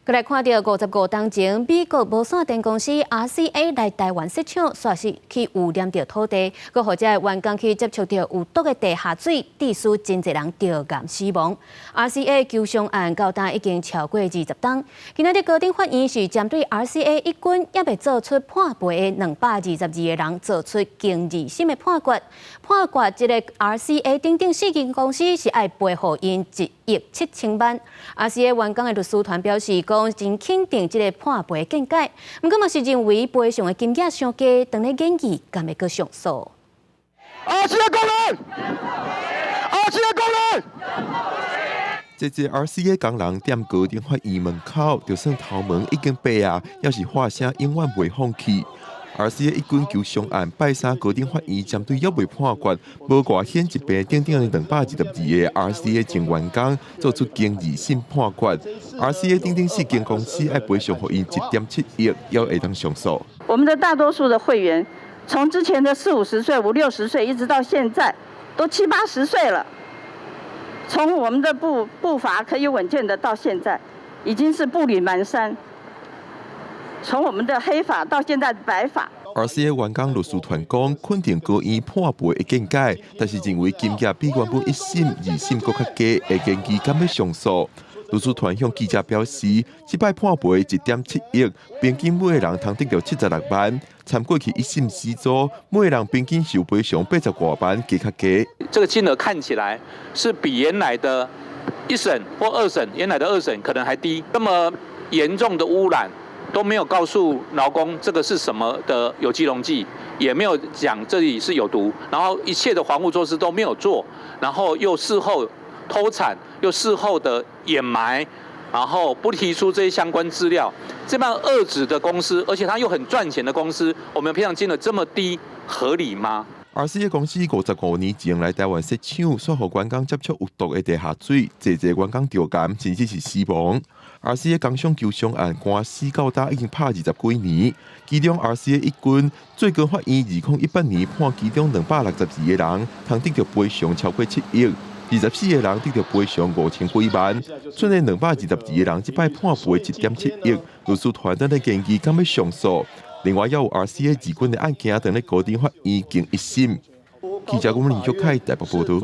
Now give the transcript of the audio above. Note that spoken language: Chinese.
再来看到55当前，美国无线电公司 RCA 来台湾设厂，说是去污染到土地，佮或者员工去接触到有毒的地下水，致使真侪人着癌死亡。RCA 求偿案到今已经超过20档，今仔日高等法院是针对 RCA 一军也未做出判赔的222个人做出经2审的判决，判决这个 RCA 等4间公司是爱赔互因1亿7千万。RCA 员工的律师团表示，讲真肯定这个判赔见解，不过嘛是认为赔偿的金额上低，等咧建议敢会去上诉。RCA 工人，RCA 工人。这RCA 工人踮高等法院门口，就算头毛已经白啊，要是话声永远袂放弃。RCA 一军求偿案拜三高等法院针对约未判决、无外显疾病等等的212个 RCA 前员工做出经2审判决。RCA 等4间公司要赔偿互因1.7亿，要会当上诉。我们的大多数的会员，从之前的40、50岁、50、60岁，一直到现在都70、80岁了。从我们的步伐可以稳健的到现在，已经是步履蹒跚。从我们的黑发到现在的白发。RCA 员工律师团讲，肯定高院判赔的见解，但是认为金额比原本1审、2审搁较低，会建议敢要上诉。律师团向记者表示，这摆判赔1.7亿，平均每个人通得到76万，参过去1审时做，每个人平均受赔偿80多万，加较低。这个金额看起来是比原来的1审或2审，原来的2审可能还低。那么严重的污染都没有告诉劳工这个是什么的有机溶剂，也没有讲这里是有毒，然后一切的防护措施都没有做，然后又事后偷产，又事后的掩埋，然后不提出这些相关资料，这帮恶质的公司，而且它又很赚钱的公司，我们赔偿金额这么低，合理吗？RCA 公司55年前来台湾设厂，说互员工接触有毒的地下水，侪员工着癌，甚至是死亡。RCA 工商求偿案官司到今已经拍20几年，其中 RCA 一军最高法院2018年判其中262个人，通得到赔偿超过7亿，24个人得到赔偿5000几万，剩的222个人即摆判赔1.7亿，律师团队的建议敢要上诉。另外，也有 RCA 治军的案件等咧高等法院经1审。记者郭文林台北报道。